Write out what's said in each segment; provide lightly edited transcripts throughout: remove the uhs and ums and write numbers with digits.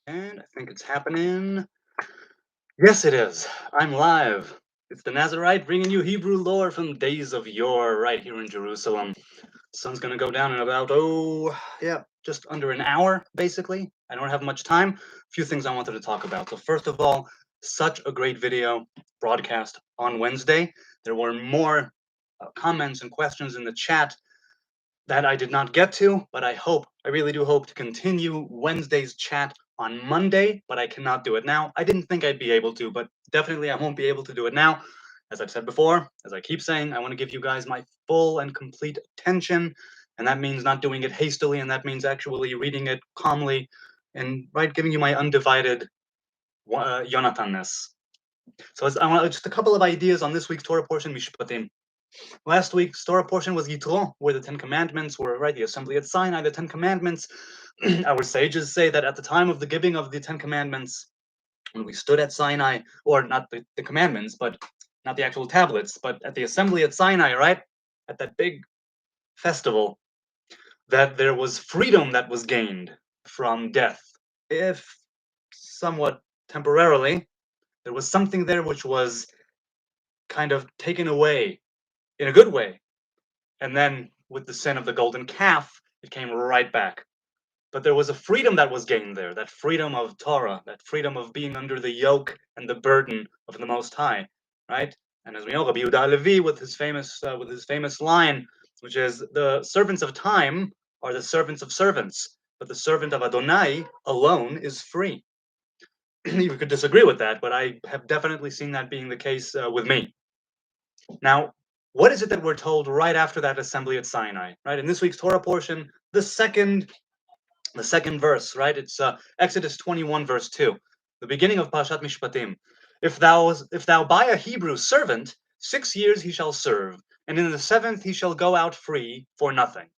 And I think it's happening. Yes, it is. I'm live. It's the Nazarite bringing you Hebrew lore from days of yore right here in Jerusalem. Sun's gonna go down in about, just under an hour, basically. I don't have much time. A few things I wanted to talk about. So first of all, such a great video broadcast on Wednesday. There were more comments and questions in the chat that I did not get to, but I really do hope to continue Wednesday's chat on Monday, but I cannot do it now. I didn't think I'd be able to, but definitely I won't be able to do it now. As I've said before, as I keep saying, I want to give you guys my full and complete attention, and that means not doing it hastily, and that means actually reading it calmly and giving you my undivided Yonathanness. So I want just a couple of ideas on this week's Torah portion, Mishpatim. Last week's Torah portion was Yitro, where the Ten Commandments were, the assembly at Sinai, the Ten Commandments. Our sages say that at the time of the giving of the Ten Commandments, when we stood at Sinai, or not the commandments, but not the actual tablets, but at the assembly at Sinai, at that big festival, that there was freedom that was gained from death. If somewhat temporarily, there was something there which was kind of taken away in a good way. And then with the sin of the golden calf, it came right back. But there was a freedom that was gained there, that freedom of Torah, that freedom of being under the yoke and the burden of the Most High, right? And as we know, Rabbi Yehuda Levi with his famous line, which is, "The servants of time are the servants of servants, but the servant of Adonai alone is free." You could disagree with that, but I have definitely seen that being the case with me. Now, what is it that we're told right after that assembly at Sinai? Right in this week's Torah portion, the second verse, right? It's Exodus 21, verse 2, the beginning of Parashat Mishpatim. If thou buy a Hebrew servant, 6 years he shall serve, and in the seventh he shall go out free for nothing.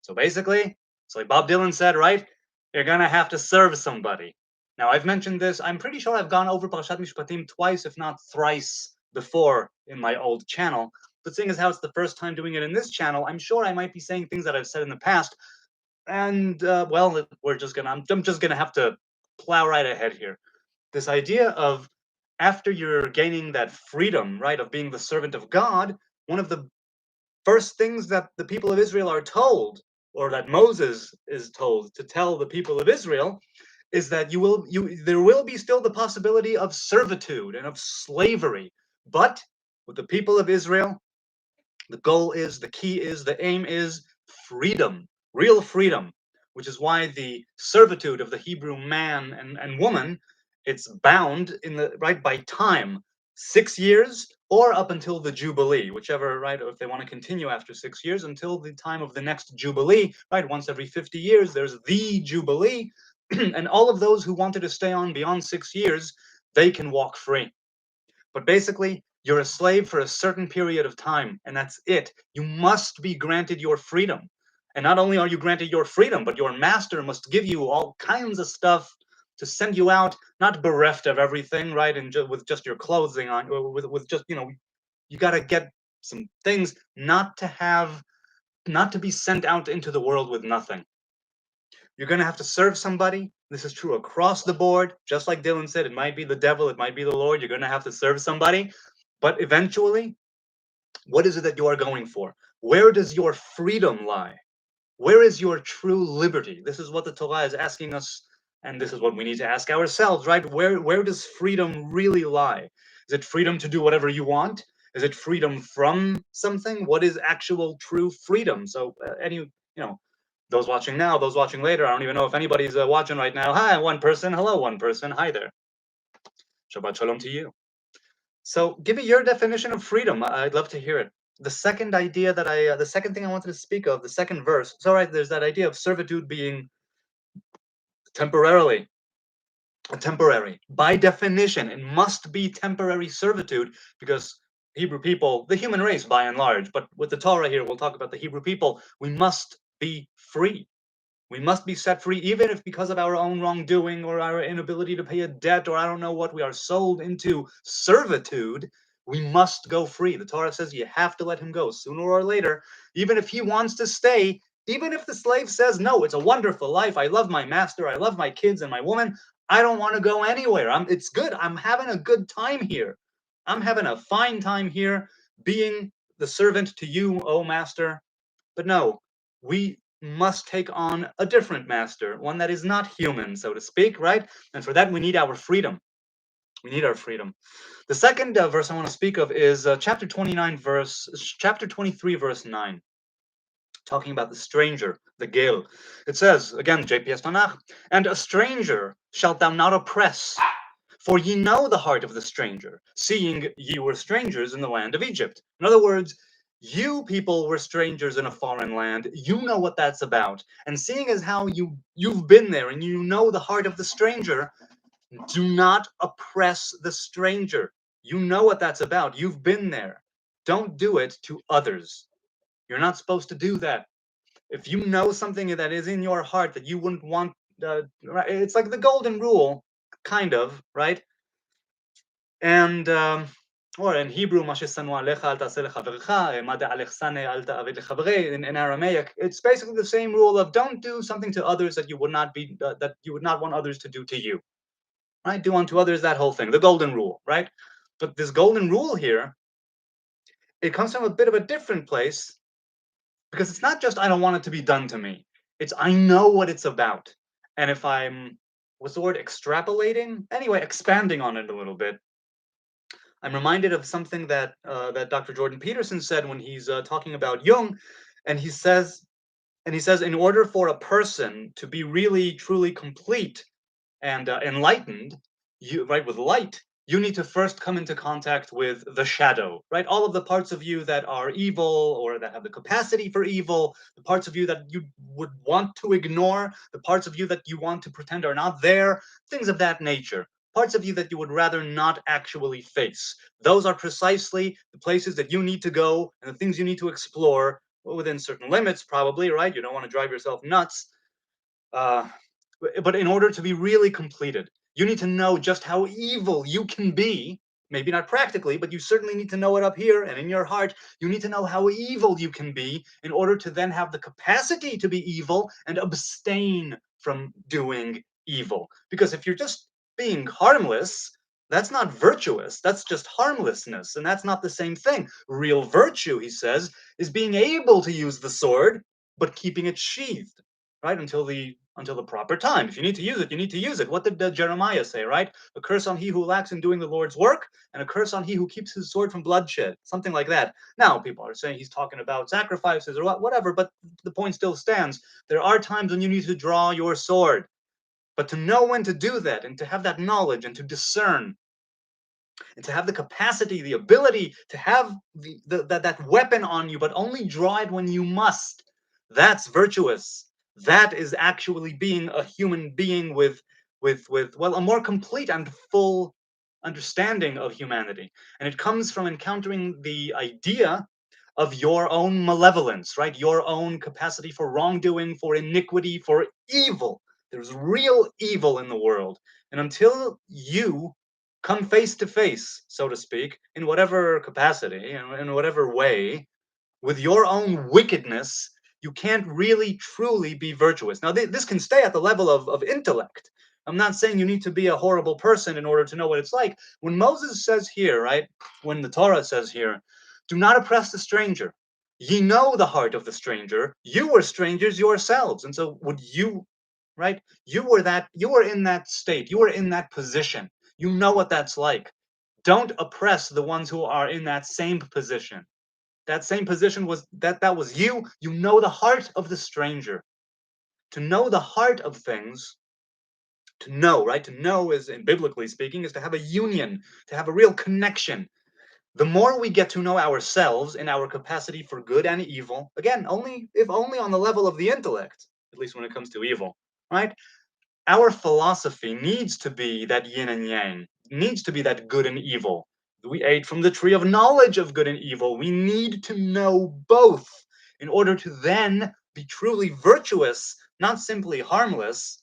So basically, it's like Bob Dylan said, right? You're gonna have to serve somebody. Now, I've mentioned this. I'm pretty sure I've gone over Parashat Mishpatim twice, if not thrice, before in my old channel. But seeing as how it's the first time doing it in this channel, I'm sure I might be saying things that I've said in the past. And I'm just gonna have to plow right ahead here. This idea of, after you're gaining that freedom, right, of being the servant of God, one of the first things that the people of Israel are told, or that Moses is told to tell the people of Israel, is that there will be still the possibility of servitude and of slavery. But with the people of Israel, the goal is, the key is, the aim is freedom, real freedom, which is why the servitude of the Hebrew man and woman, it's bound in the by time, 6 years or up until the Jubilee, whichever, or if they want to continue after 6 years until the time of the next Jubilee, once every 50 years, there's the Jubilee, and all of those who wanted to stay on beyond 6 years, they can walk free. But basically, you're a slave for a certain period of time, and that's it. You must be granted your freedom. And not only are you granted your freedom, but your master must give you all kinds of stuff to send you out, not bereft of everything, and with just your clothing on, or with just, you got to get some things, not to be sent out into the world with nothing. You're going to have to serve somebody. This is true across the board. Just like Dylan said, it might be the devil, it might be the Lord. You're going to have to serve somebody. But eventually, what is it that you are going for? Where does your freedom lie? Where is your true liberty? This is what the Torah is asking us, and this is what we need to ask ourselves, right? Where does freedom really lie? Is it freedom to do whatever you want? Is it freedom from something? What is actual true freedom? So those watching now, those watching later, I don't even know if anybody's watching right now. Hi, one person. Hello, one person. Hi there. Shabbat shalom to you. So give me your definition of freedom. I'd love to hear it. The second thing I wanted to speak of, the second verse. So there's that idea of servitude being temporary. By definition, it must be temporary servitude, because Hebrew people, the human race by and large, but with the Torah here, we'll talk about the Hebrew people, we must be free. We must be set free, even if because of our own wrongdoing or our inability to pay a debt, or I don't know what, we are sold into servitude. We must go free. The Torah says you have to let him go sooner or later. Even if he wants to stay, Even if the slave says, no, it's a wonderful life, I love my master, I love my kids and my woman, I don't want to go anywhere. It's good. I'm having a good time here. I'm having a fine time here being the servant to you, O master. But no, we must take on a different master, one that is not human, so to speak, right? And for that, we need our freedom. We need our freedom. The second verse I want to speak of is chapter 23, verse 9, talking about the stranger, the Gil. It says, again, JPS Tanakh, and a stranger shalt thou not oppress, for ye know the heart of the stranger, seeing ye were strangers in the land of Egypt. In other words, you people were strangers in a foreign land. You know what that's about. And seeing as how you've been there and you know the heart of the stranger, do not oppress the stranger. You know what that's about. You've been there. Don't do it to others. You're not supposed to do that. If you know something that is in your heart that you wouldn't want, right, it's like the golden rule, kind of, right? And or in Hebrew, in Aramaic, it's basically the same rule of don't do something to others that you would not want others to do to you. Right? Do unto others, that whole thing, the golden rule, right? But this golden rule here, it comes from a bit of a different place, because it's not just I don't want it to be done to me. It's I know what it's about. And if I'm, what's the word, extrapolating? Anyway, expanding on it a little bit, I'm reminded of something that Dr. Jordan Peterson said when he's talking about Jung, and he says in order for a person to be really truly complete and enlightened, right, with light, you need to first come into contact with the shadow, right? All of the parts of you that are evil or that have the capacity for evil, the parts of you that you would want to ignore, the parts of you that you want to pretend are not there, things of that nature. Parts of you that you would rather not actually face. Those are precisely the places that you need to go and the things you need to explore, within certain limits, probably, right? You don't want to drive yourself nuts. Uh, but in order to be really completed, you need to know just how evil you can be. Maybe not practically, but you certainly need to know it up here and in your heart. You need to know how evil you can be in order to then have the capacity to be evil and abstain from doing evil. Because if you're just being harmless, that's not virtuous. That's just harmlessness. And that's not the same thing. Real virtue, he says, is being able to use the sword, but keeping it sheathed, right? Until the proper time. If you need to use it, you need to use it. What did Jeremiah say, right? A curse on he who lacks in doing the Lord's work, and a curse on he who keeps his sword from bloodshed. Something like that. Now, people are saying he's talking about sacrifices or whatever, but the point still stands. There are times when you need to draw your sword. But to know when to do that, and to have that knowledge, and to discern, and to have the capacity, the ability to have that weapon on you, but only draw it when you must, that's virtuous. That is actually being a human being with well, a more complete and full understanding of humanity. And it comes from encountering the idea of your own malevolence, right? Your own capacity for wrongdoing, for iniquity, for evil. There's real evil in the world. And until you come face to face, so to speak, in whatever capacity, in whatever way, with your own wickedness, you can't really truly be virtuous. Now, this can stay at the level of intellect. I'm not saying you need to be a horrible person in order to know what it's like. When Moses says here, right, when the Torah says here, do not oppress the stranger. Ye know the heart of the stranger. You were strangers yourselves. And so would you, right? You were in that state. You were in that position. You know what that's like. Don't oppress the ones who are in that same position. That same position that was you. You know the heart of the stranger. To know the heart of things, to know, right? To know is, in biblically speaking, is to have a union, to have a real connection. The more we get to know ourselves and our capacity for good and evil, again, only on the level of the intellect, at least when it comes to evil, right? Our philosophy needs to be that yin and yang, needs to be that good and evil. We ate from the tree of knowledge of good and evil. We need to know both in order to then be truly virtuous, not simply harmless,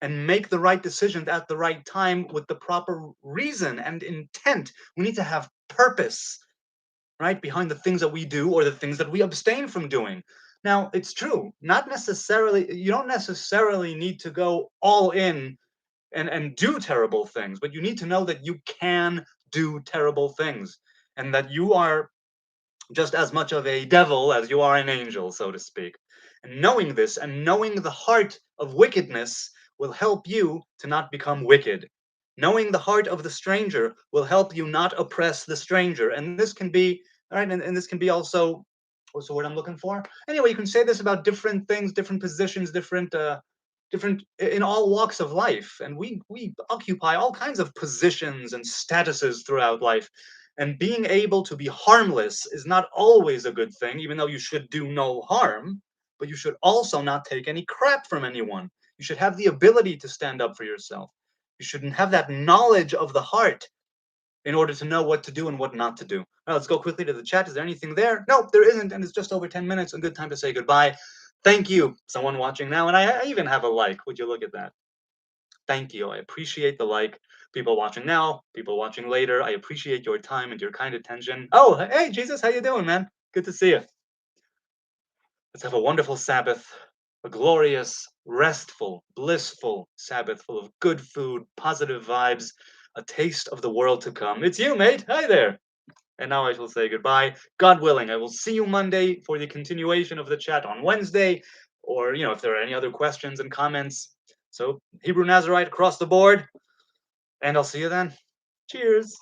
and make the right decision at the right time with the proper reason and intent. We need to have purpose, right, behind the things that we do or the things that we abstain from doing. Now, it's true, not necessarily, you don't necessarily need to go all in and do terrible things, but you need to know that you can do terrible things and that you are just as much of a devil as you are an angel, so to speak. And knowing this and knowing the heart of wickedness will help you to not become wicked. Knowing the heart of the stranger will help you not oppress the stranger. And this can be, all right, and this can be also, what's the word I'm looking for? Anyway, you can say this about different things, different positions, different in all walks of life, and we occupy all kinds of positions and statuses throughout life, and being able to be harmless is not always a good thing, even though you should do no harm, but you should also not take any crap from anyone. You should have the ability to stand up for yourself. You shouldn't have that knowledge of the heart in order to know what to do and what not to do. All right, let's go quickly to the chat. Is there anything there? Nope, there isn't, and it's just over 10 minutes. A good time to say goodbye. Thank you, someone watching now, and I even have a like. Would you look at that? Thank you. I appreciate the like. People watching now, people watching later. I appreciate your time and your kind attention. Oh, hey, Jesus, how you doing, man? Good to see you. Let's have a wonderful Sabbath, a glorious, restful, blissful Sabbath full of good food, positive vibes, a taste of the world to come. It's you, mate. Hi there. And now I shall say goodbye. God willing, I will see you Monday for the continuation of the chat on Wednesday, or, if there are any other questions and comments. So, Hebrew Nazarite across the board, and I'll see you then. Cheers.